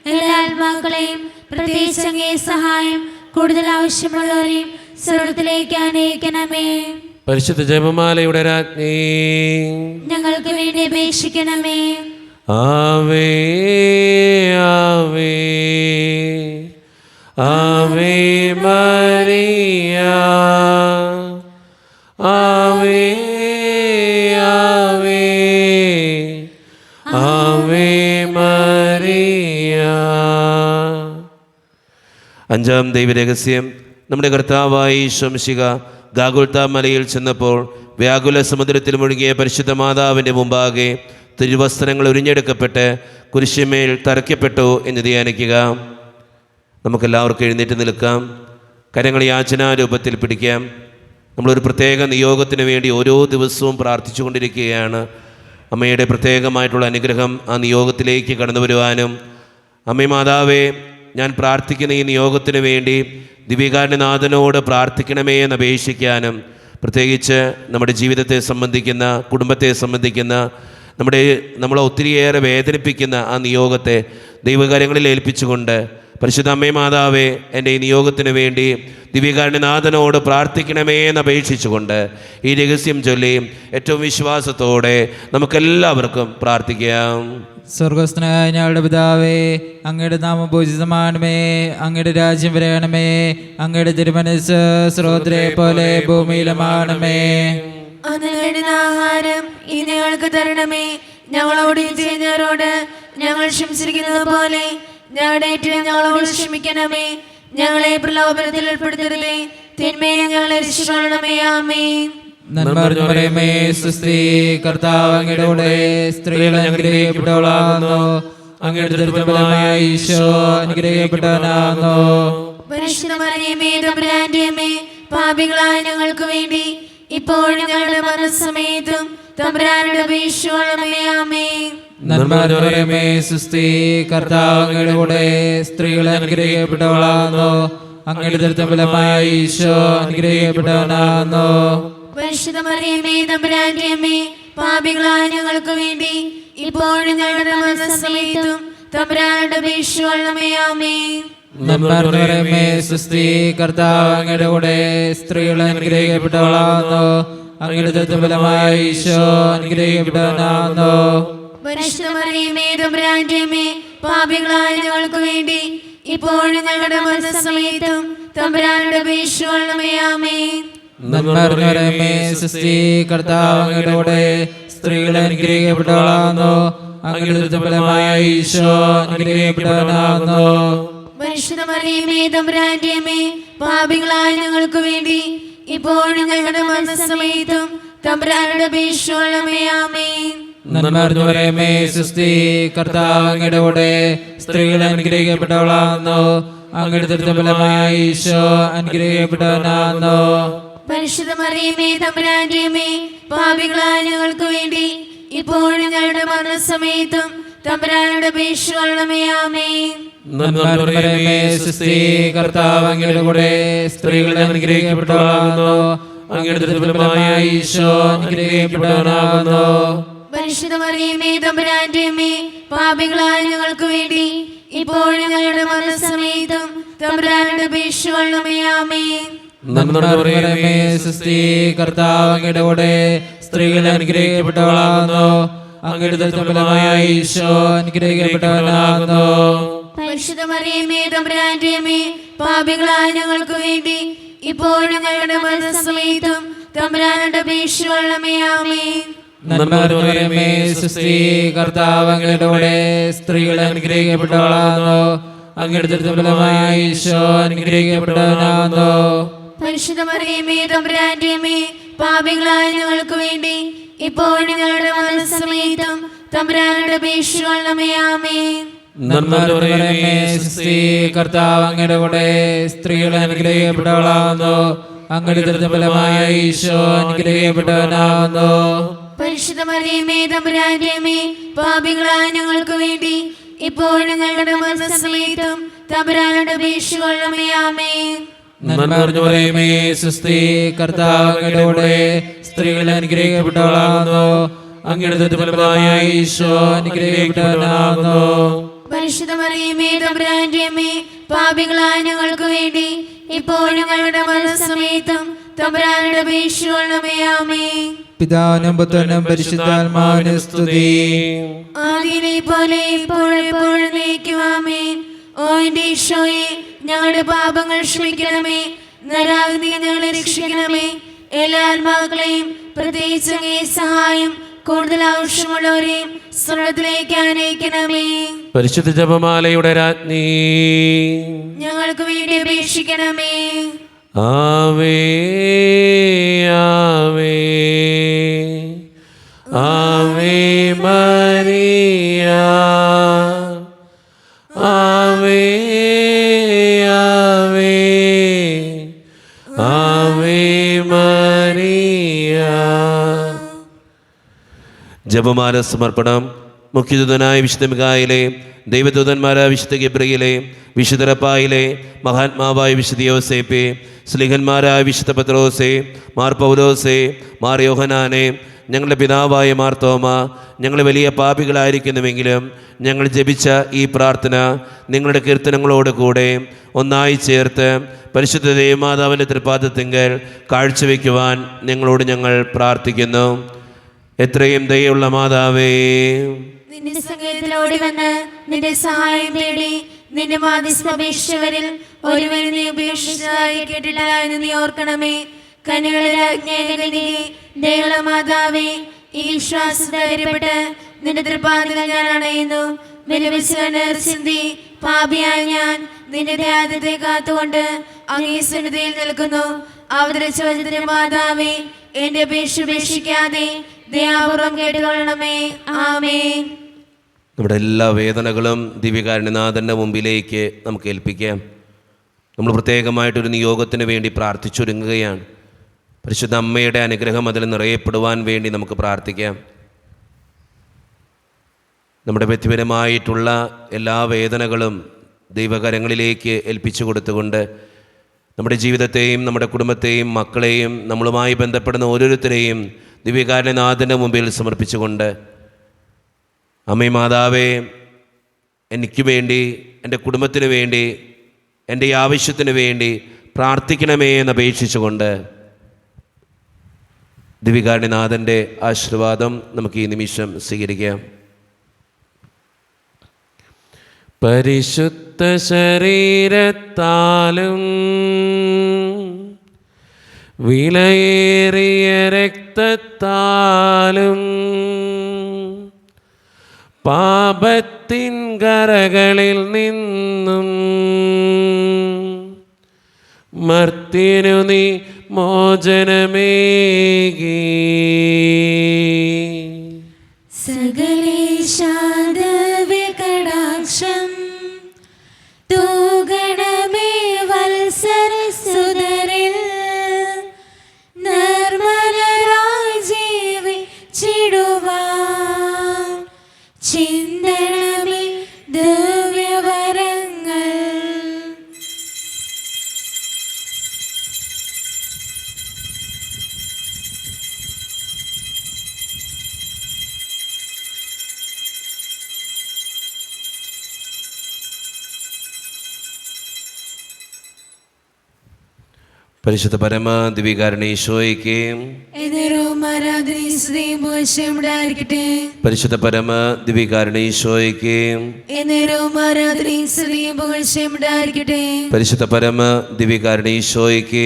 എല്ലാ ആത്മാക്കളെയും പ്രത്യേകിച്ച് അങ്ങേ സഹായം കൂടുതൽ ആവശ്യമുള്ളവരെയും സ്വർഗ്ഗത്തിലേക്ക് അനയിക്കണമേ. പരിശുദ്ധ ജപമാലയുടെ രാജ്ഞി, ഞങ്ങൾക്ക് വേണ്ടി അപേക്ഷിക്കണമേ. ആവേ ആവേ ആവേ മരിയ, ആവേ ആവേ ആവേ മരിയ. അഞ്ചാം ദൈവരഹസ്യം. നമ്മുടെ കർത്താവായ ഈശോ മിശിഹ ഗാഗുൽത്താ മലയിൽ ചെന്നപ്പോൾ വ്യാകുല സമുദ്രത്തിൽ മുഴുകിയ പരിശുദ്ധ മാതാവിൻ്റെ മുമ്പാകെ തിരുവസ്ത്രങ്ങൾ ഉരിഞ്ഞെടുക്കപ്പെട്ട് കുരിശിന്മേൽ തറയ്ക്കപ്പെട്ടു എന്ന് ധ്യാനിക്കുക. നമുക്കെല്ലാവർക്കും എഴുന്നേറ്റ് നിൽക്കാം. കരങ്ങൾ യാചനാരൂപത്തിൽ പിടിക്കാം. നമ്മളൊരു പ്രത്യേക നിയോഗത്തിന് വേണ്ടി ഓരോ ദിവസവും പ്രാർത്ഥിച്ചു കൊണ്ടിരിക്കുകയാണ്. അമ്മയുടെ പ്രത്യേകമായിട്ടുള്ള അനുഗ്രഹം ആ നിയോഗത്തിലേക്ക് കടന്നു വരുവാനും, അമ്മേ മാതാവേ, ഞാൻ പ്രാർത്ഥിക്കുന്ന ഈ നിയോഗത്തിനു വേണ്ടി ദിവ്യകാരുണ്യനാഥനോട് പ്രാർത്ഥിക്കണമേ എന്ന് അപേക്ഷിക്കാനും, പ്രത്യേകിച്ച് നമ്മുടെ ജീവിതത്തെ സംബന്ധിക്കുന്ന, കുടുംബത്തെ സംബന്ധിക്കുന്ന, നമ്മളെ ഒത്തിരിയേറെ വേദനിപ്പിക്കുന്ന ആ നിയോഗത്തെ ദൈവകാര്യങ്ങളിൽ ഏൽപ്പിച്ചുകൊണ്ട്, പരിശുദ്ധ അമ്മേ മാതാവേ, എൻ്റെ ഈ നിയോഗത്തിന് വേണ്ടി ദിവ്യകാരുണ്യനാഥനോട് പ്രാർത്ഥിക്കണമേ എന്ന് അപേക്ഷിച്ചുകൊണ്ട് ഈ രഹസ്യം ചൊല്ലി ഏറ്റവും വിശ്വാസത്തോടെ നമുക്കെല്ലാവർക്കും പ്രാർത്ഥിക്കാം. സ്വർഗസ്ഥനായ ഞങ്ങളുടെ പിതാവേ, അങ്ങയുടെ നാമം പൂജിതമാണമേ, അങ്ങയുടെ രാജ്യം വരണമേ, അങ്ങയുടെ തിരുമനസ്സ് സ്രോതരെ പോലെ ഭൂമിയിലുമാണമേ. അന്ന് ആഹാരം ഇനി ഞങ്ങൾക്ക് തരണമേ. ഞങ്ങളോട് ചെയ്യുന്നവരോട് ഞങ്ങൾ ക്ഷമിച്ചിരിക്കുന്നത് പോലെ ഞങ്ങളുടെ ഞങ്ങളോട് ക്ഷമിക്കണമേ. ഞങ്ങളെ പ്രലോഭനത്തിൽ ഉൾപ്പെടുത്തരുതേ, തിന്മയെ ഞങ്ങളെ രക്ഷിക്കണമേ. ആമേൻ. നന്മ നിറഞ്ഞവളേ, സ്വസ്തി, കർത്താവ് അങ്ങയുടെ കൂടെ സ്ത്രീകൾ അനുഗ്രഹിക്കപ്പെട്ടവളാകുന്നു, അങ്ങയുടെ ദുർബലമായ ഈശോ അനുഗ്രഹിക്കപ്പെട്ടവനാകുന്നു. പരിശുദ്ധ മറിയമേ, തമ്പുരാന്റെ അമ്മേ, പാപികളായ ഞങ്ങൾക്ക് വേണ്ടി ഇപ്പോഴും ഞങ്ങളുടെ മരണസമയത്തും തമ്പുരാനോട് അപേക്ഷിക്കണമേ. ആമേൻ. നന്മ നിറഞ്ഞവളേ, സ്വസ്തി, കർത്താവ് അങ്ങയുടെ കൂടെ സ്ത്രീകൾ അനുഗ്രഹിക്കപ്പെട്ടവളാകുന്നു, അങ്ങയുടെ ദുർബലമായ ഈശോ അനുഗ്രഹിക്കപ്പെട്ടവനാകുന്നു. പരിശുദ്ധ മറിയമേ, തമ്പുരാന്റെ അമ്മേ, പാപികളായ ഞങ്ങൾക്ക് വേണ്ടി ഇപ്പോഴും ഞങ്ങളുടെ മരണസമയത്തും തമ്പുരാനോട് അപേക്ഷിക്കണമേ. ആമേൻ. നന്മ നിറഞ്ഞവളേ, സ്വസ്തി, കർത്താവ് അങ്ങയുടെ കൂടെ സ്ത്രീകൾ അനുഗ്രഹിക്കപ്പെട്ടവളാകുന്നു, അങ്ങയുടെ ദുർബലമായ ഈശോ അനുഗ്രഹിക്കപ്പെട്ടവനാകുന്നു. പരിശുദ്ധ മറിയമേ, തമ്പുരാന്റെ അമ്മേ, പാപികളായ ഞങ്ങൾക്ക് വേണ്ടി ഇപ്പോഴും ഞങ്ങളുടെ മരണസമയത്തും തമ്പുരാനോട് അപേക്ഷിക്കണമേ. ആമേൻ. നന്മ നിറഞ്ഞവളേ, സ്വസ്തി, കർത്താവ് അങ്ങയുടെ കൂടെ സ്ത്രീകൾ അനുഗ്രഹിക്കപ്പെട്ടവളാകുന്നു, അങ്ങയുടെ ദുർബലമായ ഈശോ അനുഗ്രഹിക്കപ്പെട്ടവനാകുന്നു. പരിശുദ്ധ മറിയമേ, തമ്പുരാന്റെ അമ്മേ, പാപികളായ ഞങ്ങൾക്ക് വേണ്ടി ഇപ്പോഴും ഞങ്ങളുടെ മരണസമയത്തും തമ്പുരാനോട് അപേക്ഷിക്കണമേ. ആമേൻ. നന്മ നിറഞ്ഞവളേ, സ്വസ്തി, കർത്താവ് അങ്ങയുടെ കൂടെ സ്ത്രീകൾ അനുഗ്രഹിക്കപ്പെട്ടവളാകുന്നു, അങ്ങയുടെ ദുർബലമായ ഈശോ അനുഗ്രഹിക്കപ്പെട്ടവനാകുന്നു. പരിശുദ്ധ മറിയമേ, തമ്പുരാന്റെ അമ്മേ, പാപികളായ ഞങ്ങൾക്ക് വേണ്ടി ഇപ്പോഴും ഞങ്ങളുടെ മരണസമയത്തും തമ്പുരാനോട് അപേക്ഷിക്കണമേ. ആമേൻ. നന്മ നിറഞ്ഞവളേ, സ്വസ്തി, കർത്താവ് അങ്ങയുടെ കൂടെ സ്ത്രീകൾ അനുഗ്രഹിക്കപ്പെട്ടവളാകുന്നു, അങ്ങയുടെ ദുർബലമായ ഈശോ അനുഗ്രഹിക്കപ്പെട്ടവനാകുന്നു. പരിശുദ്ധ മറിയമേ, തമ്പുരാന്റെ അമ്മേ, പാപികളായ ഞങ്ങൾക്ക് വേണ്ടി ഇപ്പോഴും ഞങ്ങളുടെ മരണസമയത്തും തമ്പുരാനോട് അപേക്ഷിക്കണമേ. ആമേൻ. നന്മ നിറഞ്ഞവളേ, സ്വസ്തി, കർത്താവ് അങ്ങയുടെ കൂടെ സ്ത്രീകൾ അനുഗ്രഹിക്കപ്പെട്ടവളാകുന്നു, അങ്ങയുടെ ദുർബലമായ ഈശോ അനുഗ്രഹിക്കപ്പെട്ടവനാകുന്നു. പരിശുദ്ധ മറിയമേ, തമ്പുരാന്റെ അമ്മേ, പാപികളായ ഞങ്ങൾക്ക് വേണ്ടി ഇപ്പോഴും ഞങ്ങളുടെ മരണസമയത്തും തമ്പുരാനോട് അപേക്ഷിക്കണമേ. ആമേൻ. നന്മ നിറഞ്ഞവളേ, സ്വസ്തി, കർത്താവ് അങ്ങയുടെ കൂടെ സ്ത്രീകൾ അനുഗ്രഹിക്കപ്പെട്ടവളാകുന്നു, അങ്ങയുടെ ദുർബലമായ ഈശോ അനുഗ്രഹിക്കപ്പെട്ടവനാകുന്നു. പരിശുദ്ധ മറിയമേ, തമ്പുരാന്റെ അമ്മേ, പാപികളായ ഞങ്ങൾക്ക് വേണ്ടി ഇപ്പോഴും ഞങ്ങളുടെ മരണസമയത്തും തമ്പുരാനോട് അപേക്ഷിക്കണമേ. ആമേൻ. നന്മ നിറഞ്ഞവളേ, സ്വസ്തി, കർത്താവ് അങ്ങയുടെ കൂടെ സ്ത്രീകൾ അനുഗ്രഹിക്കപ്പെട്ടവളാകുന്നു, അങ്ങയുടെ ദുർബലമായ ഈശോ അനുഗ്രഹിക്കപ്പെട്ടവനാകുന്നു. പരിശുദ്ധ മറിയമേ, തമ്പുരാന്റെ അമ്മേ, പാപികളായ ഞങ്ങൾക്ക് വേണ്ടി ഇപ്പോഴും ഞങ്ങളുടെ മരണസമയത്തും തമ്പുരാനോട് അപേക്ഷിക്കണമേ. ആമേൻ. നന്മ നിറഞ്ഞവളേ, സ്വസ്തി, കർത്താവ് അങ്ങയുടെ കൂടെ സ്ത്രീകൾ അനുഗ്രഹിക്കപ്പെട്ടവളാകുന്നു, അങ്ങയുടെ ദുർബലമായ ഈശോ അനുഗ്രഹിക്കപ്പെട്ടവനാകുന്നു. പരിശുദ്ധ മറിയമേ, തമ്പുരാന്റെ അമ്മേ, പാപികളായ ഞങ്ങൾക്ക് വേണ്ടി ഇപ്പോഴും ഞങ്ങളുടെ മരണസമയത്തും തമ്പുരാനോട് അപേക്ഷിക്കണമേ. ആമേൻ. പിതാവിനും പുത്രനും പരിശുദ്ധാത്മാവിനും സ്തുതി. ആദിയിലെ പോലെ ഇപ്പോഴെപ്പോഴും എന്നേക്കും. ആമേൻ. ഓ എന്റെ ഈശോയെ, ഞങ്ങളുടെ പാപങ്ങൾ ക്ഷമിക്കണമേ, നരകാഗ്നി ഞങ്ങളെ രക്ഷിക്കണമേ. എല്ലാ ആത്മാക്കളെയും, പ്രത്യേകിച്ച് അങ്ങേ സഹായം കൂടുതൽ ആവശ്യമുള്ളവരെയും സ്വർഗ്ഗത്തിലേക്ക് ആനയിക്കണമേ. പരിശുദ്ധ ജപമാലയുടെ രാജ്ഞി, ഞങ്ങൾക്ക് വേണ്ടി അപേക്ഷിക്കണമേ. ആവേ ആവേ ആവേ മരിയ, ആവേ ആവേ ആവേ മരിയ. ജപമാല സമർപ്പണം. മുഖ്യദൂതനായ വിശുദ്ധ മിഖായേലേ, ദൈവദൂതന്മാരായ വിശുദ്ധ ഗബ്രിയേലേ, വിശുദ്ധ റഫായേലേ, മഹാത്മാവായ വിശുദ്ധ യോസേപ്പേ, സ്ലീഹന്മാരായ വിശുദ്ധ പത്രോസേ, മാർ പൗലോസേ, മാർ യോഹനാനെ, ഞങ്ങളുടെ പിതാവായ മാർ തോമ, ഞങ്ങൾ വലിയ പാപികളായിരിക്കുന്നുവെങ്കിലും ഞങ്ങൾ ജപിച്ച ഈ പ്രാർത്ഥന നിങ്ങളുടെ കീർത്തനങ്ങളോട് കൂടെ ഒന്നായി ചേർത്ത് പരിശുദ്ധ ദേവമാതാവിൻ്റെ തൃപ്പാദത്തിങ്കൽ കാഴ്ചവെക്കുവാൻ ഞങ്ങൾ പ്രാർത്ഥിക്കുന്നു. എത്രയും ദയുള്ള മാതാവേ, നിന്റെ സങ്കേതത്തിലോടി വന്ന് നിന്റെ സഹായം തേടി നിന്റെ മാധ്യസ്ഥ അപേക്ഷിച്ചവരിൽ ഒരുവരും നീ ഉപേക്ഷിച്ചതായി കേട്ടില്ല എന്ന് നീ ഓർക്കണമേ. കന്യകളുടെ രാജ്ഞി ദയുള്ള മാതാവേ, ഈ വിശ്വാസധൈര്യപ്പെട്ട് നിന്റെ തൃപ്പാദത്തിൽ ഞാൻ അണയുന്നു. വിലപിച്ച് ചിന്തി പാപിയായ ഞാൻ നിന്റെ ധ്യാനത്തെ കാത്തുകൊണ്ട് അങ്ങേ സന്നിധിയിൽ നിൽക്കുന്നു. അവതരിച്ച വചനത്തിന്റെ മാതാവേ, എന്റെ അപേക്ഷ ഉപേക്ഷിക്കാതെ ദയാപൂർവം കേട്ടുകൊള്ളണമേ. ആമേൻ. നമ്മുടെ എല്ലാ വേദനകളും ദിവ്യകാരുണ്യനാഥൻ്റെ മുമ്പിലേക്ക് നമുക്ക് ഏൽപ്പിക്കാം. നമ്മൾ പ്രത്യേകമായിട്ടൊരു നിയോഗത്തിന് വേണ്ടി പ്രാർത്ഥിച്ചൊരുങ്ങുകയാണ്. പരിശുദ്ധ അമ്മയുടെ അനുഗ്രഹം അതിൽ നിറയപ്പെടുവാൻ വേണ്ടി നമുക്ക് പ്രാർത്ഥിക്കാം. നമ്മുടെ വ്യക്തിപരമായിട്ടുള്ള എല്ലാ വേദനകളും ദൈവകരങ്ങളിലേക്ക് ഏൽപ്പിച്ചു കൊടുത്തുകൊണ്ട് നമ്മുടെ ജീവിതത്തെയും നമ്മുടെ കുടുംബത്തെയും മക്കളെയും നമ്മളുമായി ബന്ധപ്പെടുന്ന ഓരോരുത്തരെയും ദിവ്യകാരുണ്യനാഥൻ്റെ മുമ്പിൽ സമർപ്പിച്ചുകൊണ്ട്, അമ്മേ മാതാവേ, എനിക്ക് വേണ്ടി, എൻ്റെ കുടുംബത്തിന് വേണ്ടി, എൻ്റെ ആവശ്യത്തിന് വേണ്ടി പ്രാർത്ഥിക്കണമേ എന്നപേക്ഷിച്ചുകൊണ്ട് ദിവ്യകാരുണ്യനാഥൻ്റെ ആശീർവാദം നമുക്ക് ഈ നിമിഷം സ്വീകരിക്കാം. പരിശുദ്ധ ശരീരത്താലും വിലയേറിയ രക്തത്താലും പാപത്തിൻ കരകളിൽ നിന്നും മർത്യനു നീ മോചനമേകി. സകലേശാദവ്യകടാക്ഷം തൂഗണമേ വത്സരസുതരിൽ നിർമ്മലരായി ജീവിച്ചിടുവാൻ ചിന്തണമേ ദിവ്യവരങ്ങൾ. പരിശുദ്ധ പരമ ദിവ്യകാരുണ്യേശോയ്ക്ക് പരിശുദ്ധ പരമ ദിവ്യകാരുണ്യേശോയ്ക്ക് പരിശുദ്ധ പരമ ദിവ്യകാരുണ്യേശോയ്ക്ക്